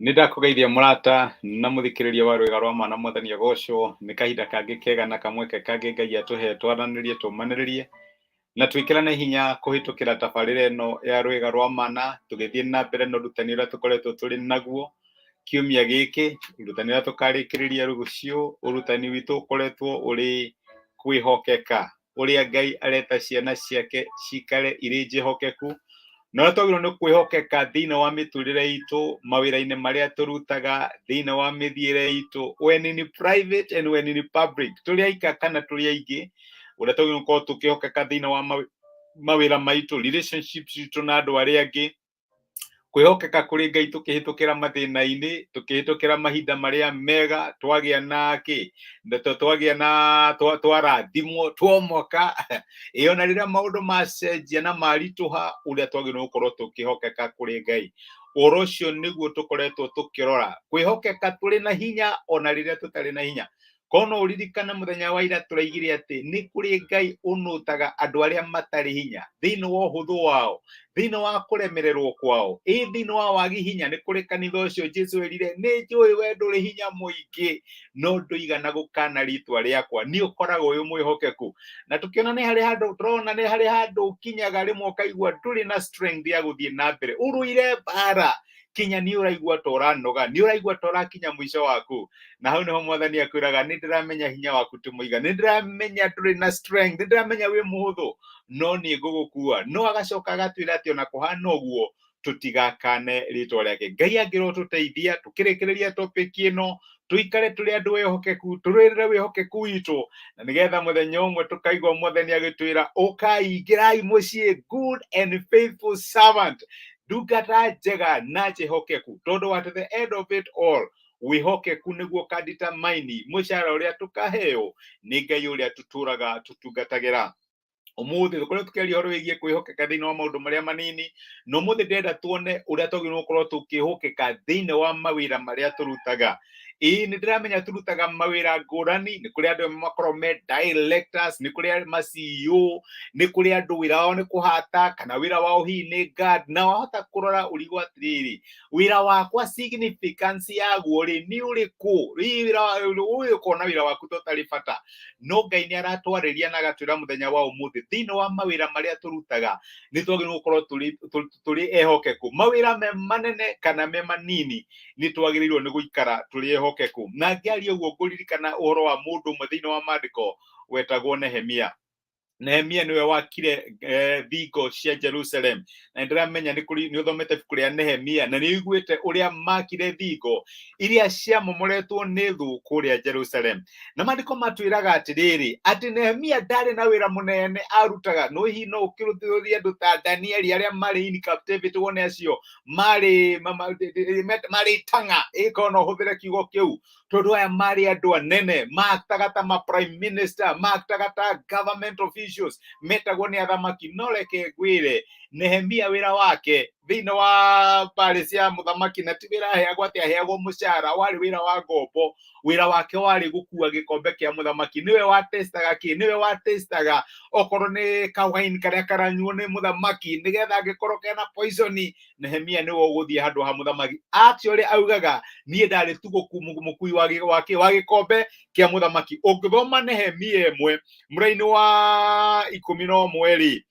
Nĩndakũgeithia mũrata na mũthikĩrĩria wa rwĩga rwa mwana mwathani agocwo nĩ kahinda kangĩ kega na kamweke kangĩ Ngai atũhe twaranĩrie tũmanĩrĩrie na twĩkĩrane hinya kũhĩtũkĩra tabarĩra ĩno ya rwĩga rwa mana tũgĩthiĩ na mbere na ũrutani ũrĩa tũkoretwo tũrĩ naguo kiumia gĩkĩ, ũrutani ũrĩa tũkarĩkĩrĩria rũciũ. Ũrutani witũ ũkoretwo ũrĩ kwĩhokeka, ũrĩa Ngai areta ciana ciake ciikare irĩ njĩhokeku, na twagĩrĩirwo nĩ kwĩhokeka thĩinĩ wa mĩtũrĩre itũ, mawĩra-inĩ marĩa tũrutaga, thĩinĩ wa mĩthiĩre itũ, when in private and when in public, tũrĩ aika kana tũrĩ aingĩ, ũrĩa twagĩrĩirwo gũkorwo tũkĩhokeka thĩinĩ wa mawĩra maitũ, relationships itũ na andũ arĩa angĩ, kwĩhokeka kũrĩ Ngai tũkĩhĩtũkĩra mathĩna-inĩ, tũkĩhĩtũkĩra mahinda marĩa mega, twagĩa na twarathimwo, twomoka ona rĩrĩa maũndũ macenjia na maritũha, ũrĩa twagĩrĩirwo gũkorwo tũkĩhokeka kũrĩ Ngai. Ũhoro ũcio nĩguo tũkoretwo tũkĩrora, kwĩhokeka tũrĩ na hinya ona rĩrĩa tũtarĩ na hinya. Korwo no ũririkane mũthenya wa ira tũraigire atĩ nĩ kũrĩ Ngai ũnũtaga andũ arĩa matarĩ hinya thĩinĩ wa ũhũthũ wao, thĩinĩ wa kũremererwo kwao, thĩinĩ wa wagi hinya. Nĩ kũrĩ kanitha ũcio Jesũ erire nĩ njũĩ we ndũrĩ hinya mũingĩ no ndũigana gũkana rĩtwa rĩakwa. Nĩ ũkoragwo wĩ mwĩhokeku, na tũkĩona nĩ harĩ handũ tũrona nĩ harĩ handũ ũkinyaga rĩmwe ũkaigua ndũrĩ na strength ya gũthiĩ na mbere, ũrũire mbara kinya nĩ ũraigua ta ũranoga, nĩ ũraigua ta ũrakinya mũico waku, na hau nĩho Mwathani akwĩraga nĩ ndĩramenya hinya waku ti mũiganu, nĩ ndĩramenya ndũrĩ na strength, nĩ ndĩramenya wĩ mũhũthũ no nĩ ngũgũkua. No agacoka agatwĩra atĩ ona kũhana ũguo tũtigakane rĩtwa rĩake. Ngai angĩrotũteithia tũkĩrĩkĩrĩria topic ĩno, tũikare tũrĩ andũ ehokeku, tũrũĩrĩre wĩhokeku witũ, na nĩgetha mũthenya ũmwe tũkaigua Mwathani agĩtwĩra ũkai ingĩrai mũciĩ, good and faithful servant, ndungata njega na njĩhokeku. Tondũ at the end of it all, wĩhokeku nĩguo ũkadetermine mũcara ũrĩa tũkaheo nĩ Ngai ũrĩa tũtũraga tũtungatagĩra. Ũmũthĩ tũkorwo tũkĩaria ũhoro wĩgiĩ kwĩhokeka thĩinĩ wa maũndũ marĩa manini, na ũmũthĩ ndĩrenda tuone ũrĩa twagĩrĩirwo gũkorwo tũkĩhokeka thĩinĩ wa mawĩra marĩa tũrutaga. Nĩ ndĩramenya tũrutaga mawĩra ngũrani, nĩ kũrĩ andũ makorwo me directors, nĩ kũrĩ ma CEO, nĩ kũrĩ andũ wĩra wao nĩ kũhata kana wĩra wao hihi nĩ guard, na wahota kũrora ũrigwo atĩrĩrĩ, wĩra wakwa significance yaguo rĩ nĩ ũrĩkũ? Ũyũ ũkona wĩra waku tũtarĩ bata. No Ngai nĩ aratwarĩria na agatwĩra mũthenya wa ũmũthĩ thĩinĩ wa mawĩra marĩa tũrutaga nĩ twagĩrĩirwo gũkorwo tũrĩ ehokeku. Mawĩra me manene kana me manini nĩ twagĩrĩirwo nĩ gũikara tũrĩ ehokeku. Na ngĩaria ũguo ngũririkana ũhoro wa mũndũ ũmwe thĩinĩ wa maandĩko wetagwo Nehemia. Nehemia nĩwe wakire thingo cia Jerusalem, na ndĩramenya nĩ ũthomete ibuku rĩa Nehemia na nĩ ũiguĩte ũrĩa makire thingo iria ciamomoretwo nĩ thũ kũrĩa Jerusalem. Na maandĩko matwĩraga atĩrĩrĩ, atĩ Nehemia ndarĩ na wĩra mũnene arutaga. No hihi no ũkĩrutithia andũ ta Danieli arĩa marĩ in captivity, wone acio marĩ tanga, ĩkorwo no ũhũthĩre kiugo kĩu, tondũ aya marĩ andũ anene, maktaga ta ma prime minister, maktaga ta government officials, metagwo nĩ athamaki. No reke ngwĩre Nehemia wĩra wake thĩinĩ wa mbarĩ cia mũthamaki, na ti wĩra aheagwo atĩ aheagwo mũcara, warĩ wĩra wa ngombo. Wĩra wake warĩ gũkua gĩkombe kĩa mũthamaki. Nĩwe watestaga nĩwe watestaga okorwo nĩ kawaini karĩa karanyuo nĩ mũthamaki, nĩgetha angĩkorwo kena poison, Nehemia nĩwe ũgũthiĩ handũ ha mũthamaki. Actually augaga niĩ ndarĩ tu mũkui wa gĩkombe kĩa mũthamaki. Ũngĩthoma Nehemia ĩmwe mũraini wa 11 rĩ,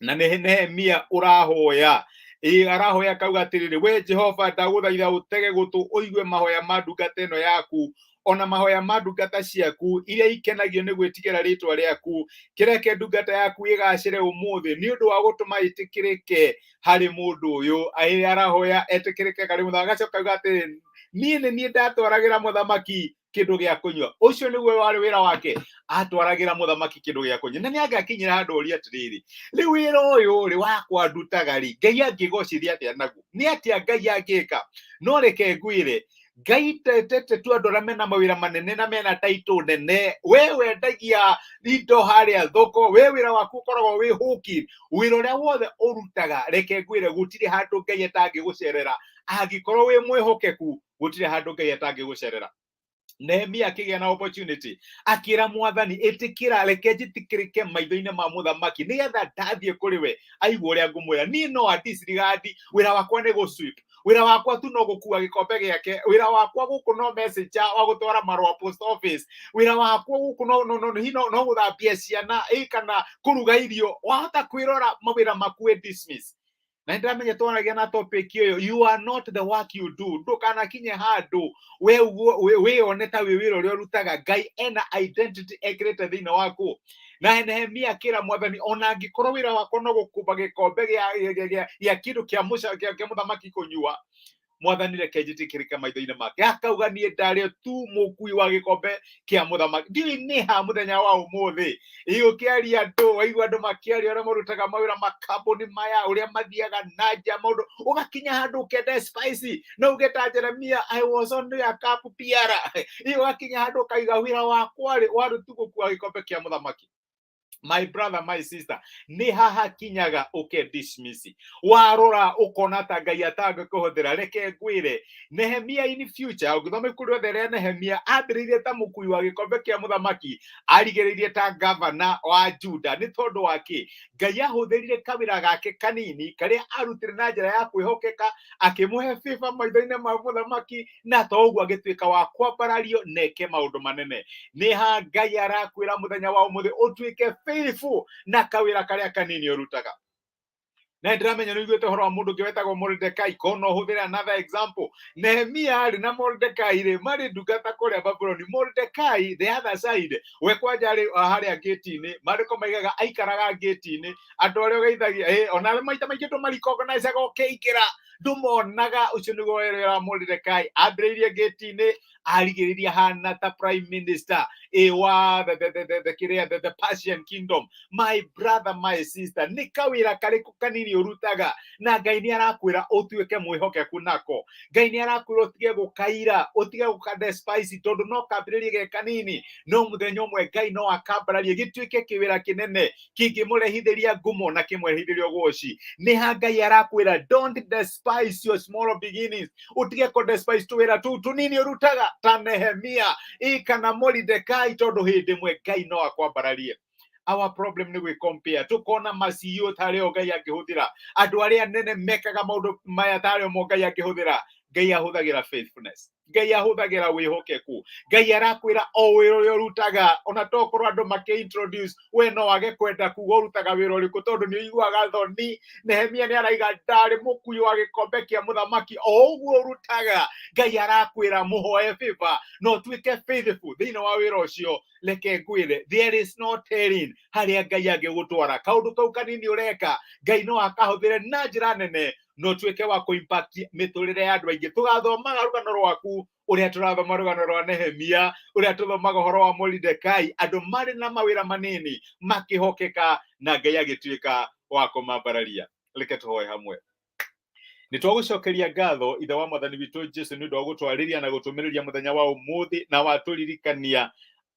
na Nehemia ũrahoya arahoya akauga atĩrĩrĩ, we Jehova ndagũthaitha ũtege gũtũ ũigue mahoya ma ndungata ĩno yaku, ona mahoya ma ndungata ciaku iria ikenagio nĩ gwĩtigĩra rĩtwa rĩaku. Kĩreke ndungata yaku ĩgacĩre ũmũthĩ nĩ ũndũ wa gũtũma ĩtĩkĩrĩke harĩ mũndũ ũyũ. Arahoya etĩkĩrĩke harĩ mũthamaki. Agacoka auga atĩrĩrĩ, niĩ nĩ niĩ ndatwaragĩra mũthamaki kĩndũ gĩa kũnyua. Ũcio nĩguo warĩ wĩra wake, atwaragĩra mũthamaki kĩndũ gĩa kũnyua. Na nĩ angĩakinyĩra handũ oria atĩrĩrĩ, rĩu wĩra ũyũ rĩ wakwa ndutaga rĩ, Ngai angĩgocithia atĩa naguo? Nĩ atĩa Ngai angĩka? No reke ngwĩre, Ngai tetete tu andũ arĩa mena mawĩra manene na mena taitũ nene. We wendagia indo harĩa thoko, we wĩra waku ũkoragwo wĩ hũki. Wĩra ũrĩa wothe ũrutaga, reke ngwĩre gũtirĩ handũ Ngai atangĩgũcerera. Angĩkorwo wĩ mwĩhokeku, gũtirĩ handũ Ngai atangĩgũcerera. Nehemia akĩgĩa na opportunity, akĩra Mwathani ĩtĩkĩra, reke njĩtĩkĩrĩke maitho-inĩ ma mũthamaki, nĩgetha ndathiĩ kũrĩ we aigua ũrĩa ngũmwĩra. Niĩ no disregard, wĩra wakwa nĩ gũ sweep. wĩra wakwa tu no gũkua gĩkombe gĩake, wĩra wakwa gũkũ no messenger wa gũtwara marũa post office, wĩra wakwa gũkũ no gũthambia ciana kana kũruga irio, wahota kwĩrora mawĩra maku dismiss. Na ndĩramenya twaragia na topic ĩyo, you are not the work you do. Ndũkanakinye handũ wĩone ta wĩ wĩra ũrĩa ũrutaga. Ngai ena identity ekĩrĩte thĩinĩ waku. Na Nehemia akĩra Mwathani, ona angĩkorwo wĩra wakwa no gũkũmba gĩkombe gĩa kĩndũ kĩa mũthamaki kũnyua, Mwathani reke njĩtĩkĩrĩke maitho-inĩ make. Akauga niĩ ndarĩ tu mũkui wa gĩkombe kĩa mũthamaki. Ndiũĩ nĩ ha mũthenya wa ũmũthĩ ũkĩaria andũ, waigua andũ makĩaria ũrĩa marutaga mawĩra makambuni maya, ũrĩa mathiaga na nja maũndũ, ũgakinya handũ ũkenda spicy na uge ta Jeremia, I was only a cup bearer. Ũgakinya handũ ũkaiga wĩra wakwa warĩ tu gũkua gĩkombe kĩa mũthamaki. My brother, my sister, nĩ haha kinyaga dismiss. Warora ukona ta Ngai atangĩkũhũthĩra. Reke ngwĩre, Nehemia in future, ũngĩthoma ibuku rĩothe rĩa Nehemia, ambĩrĩirie ta mũkui wa gĩkombe kĩa mũthamaki, arigĩrĩirie ta governor wa Juda. Nĩ tondũ wa kĩ? Ngai ahũthĩrire kawĩra gake kanini karĩa arutire na njĩra ya kwĩhokeka, akĩmũhe favor maitho-inĩ ma mũthamaki, na to ũguo agĩtuĩka wa kwambarario neke maũndũ manene. Nĩ ha Ngai arakwĩra mũthenya wa ũmũthĩ ũtuĩke faithful na kawĩra karĩa kanini ũrutaga. Na ndĩramenya nĩ ũiguĩte ũhoro wa mũndũ ũngĩ wetagwo Mordecai. Kono hũthĩre another example. Nehemia arĩ na Mordecai rĩ, marĩ ndungata kũrĩa Babyloni. Mordecai the other side, we kwanja arĩ harĩa gate-inĩ, marĩko maigaga aikaraga gate-inĩ, andũ arĩa ũgeithagia ona maita maingĩ tũmaricognize-aga ũkĩingĩra ndũmonaga. Ũcio nĩguo wĩra wa Mordecai. Ambĩrĩirie gate-inĩ, arigĩrĩria hana ta prime minister wa the Persian kingdom. My brother, my sister, nĩ kawĩra karĩkũ kanini ũrutaga, na Ngai nĩ arakwĩra ũtuĩke mwĩhokeku nako. Ngai nĩ arakwĩra ũtige gũkaira, ũtige gũkadespise tondũ no kambĩrĩrie ge kanini, no mũthenya ũmwe Ngai no akambararie gĩtuĩke kĩwĩra kĩnene kĩngĩmũrehithĩria ngumo na kĩmũrehithĩria ũgooci. Nĩ ha Ngai arakwĩra, don't despise your small beginnings. Ũtige kũdespise tũwĩra tũu tũnini ũrutaga ta Nehemia kana Mordecai, tondũ hĩndĩ ĩmwe Ngai no akwambararie. Our problem nĩ gwĩ-compare. Tukona ma-CEO tarĩ o Ngai angĩhũthĩra, andũ arĩa nene mekaga maũndũ maya tarĩ o Ngai angĩhũthĩra. Ngai ahũthagĩra faithfulness. Ngai ahũthagĩra wĩhokeku. Ngai arakwĩra o wĩra ũrĩa ũrutaga, ona tokorwo andũ makĩ-introduce, we no wage kwenda kuga ũrutaga wĩra ũrĩkũ, tondũ nĩ ũiguaga thoni. Nehemia nĩ araiga ndarĩ mũkui wa gĩkombe kĩa mũthamaki, o ũguo ũrutaga. Ngai arakwĩra mũhoe favor na ũtuĩke faithful thĩinĩ wa wĩra ũcio. Reke ngwĩre, there is no telling harĩa Ngai angĩgũtwara. Kaũndũ kau kanini ũreka, Ngai no akahũthĩre na njĩra nene, no tuĩke wa kũ-impact mĩtũrĩre ya andũ aingĩ. Tũgathomaga rũgano rwaku ũrĩa tũrathoma rũgano rwa Nehemia, ũrĩa tũthomaga ũhoro wa Mordecai, andũ marĩ na mawĩra manini makĩhokeka na Ngai agĩtuĩka wa kũmambararia. Reke tũhoe hamwe. Nĩ twagũcokeria ngatho ithe wa Mwathani witũ Jesũ nĩ ũndũ wa gũtwarĩria na gũtũmĩrĩria mũthenya wa ũmũthĩ, na watũririkania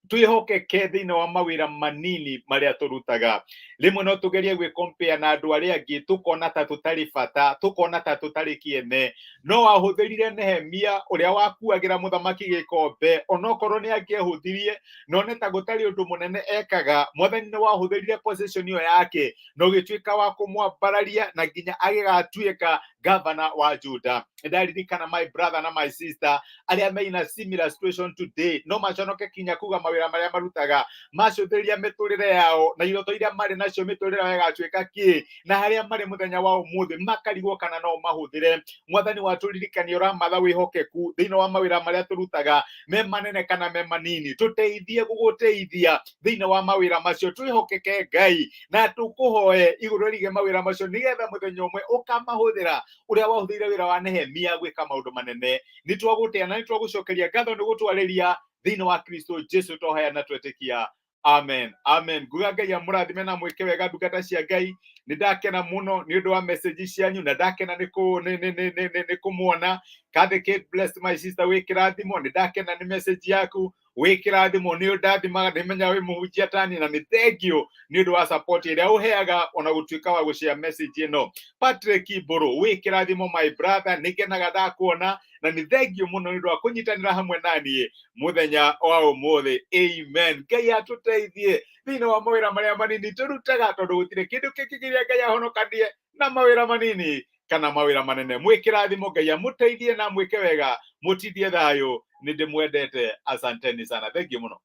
twĩhokeke thĩinĩ wa mawĩra manini marĩa tũrutaga. Rĩmwe no tũgerie gwĩ-compare na andũ arĩa angĩ, tũkona ta tũtarĩ bata, tũkona ta tũtarĩ kĩene. No wahũthĩrire Nehemia ũrĩa wakuagĩra mũthamaki gĩkombe, onokorwo nĩ angĩehũthirie, no nĩ ta gũtarĩ ũndũ mũnene ekaga. Mwathani nĩ wahũthĩrire position ĩyo yake, no gĩtuĩka wa kũmwambararia na nginya agĩgatuĩka governor wa Juda. Ndaririkana my brother na my sister arĩa mena similar situation today, no maconoke kinya kuga mawĩra marĩa marutaga, macũthĩrĩria mĩtũrĩre yao na iroto iria marĩ nacio mĩtũrĩre yao ĩgatuĩka kĩ, na harĩa marĩ mũthenya wa ũmũthĩ makarigwo kana no mahũthĩre. Mwathani watũririkania ũramatha wĩhokeku thĩinĩ wa mawĩra marĩa tũrutaga, me manene kana me manini. Tũteithie gũgũteithia thĩinĩ wa mawĩra macio, twĩhokeke Ngai na tũkũhoe igũrũ rĩgiĩ mawĩra macio, nĩgetha mũthenya ũmwe ũkamahũthĩra ũrĩa wahũthĩire wĩra wa Nehemia gwĩka maũndũ manene. Nĩ twagũtĩa na nĩ twagũcokeria ngatho nĩ gũtwarĩria thĩinĩ wa Kristo Jesũ tũhoya na twetĩkia. Amen. Amen. Nguga Ngai amũrathime na mwĩke wega ndungata cia Ngai. Nĩ ndakena mũno nĩ ũndũ wa message cianyu, na ndakena nĩ kũmuona. Kathy Kate, blessed my sister, wĩ kĩrathimo. Nĩ ndakena nĩ message yaku, wĩ kĩrathimo, nĩ ũndathimaga, ndĩmenya wĩ mũhunjia tani, na nĩ thank you nĩ ũndũ wa support ĩrĩa ũheaga ona gũtuĩka wa gũshare message ĩno. Patrick Iboro, wĩ kĩrathimo my brother, nĩ ngenaga ndakuona, na nĩ thank you mũno nĩ ũndũ wa kũnyitanĩra hamwe naniĩ mũthenya wa ũmũthĩ. Amen. Ngai atũteithie thĩinĩ wa mawĩra marĩa manini tũrutaga, tondũ gũtirĩ kĩndũ kĩngĩ kĩrĩa Ngai ahonokanie na mawĩra manini kana mawĩra manene. Mwĩkĩrathimo, Ngai amũteithie na mwĩke wega, mũtithie thayũ. Nĩ ndĩmwendete. Asanteni sana. Thengiũ mũno.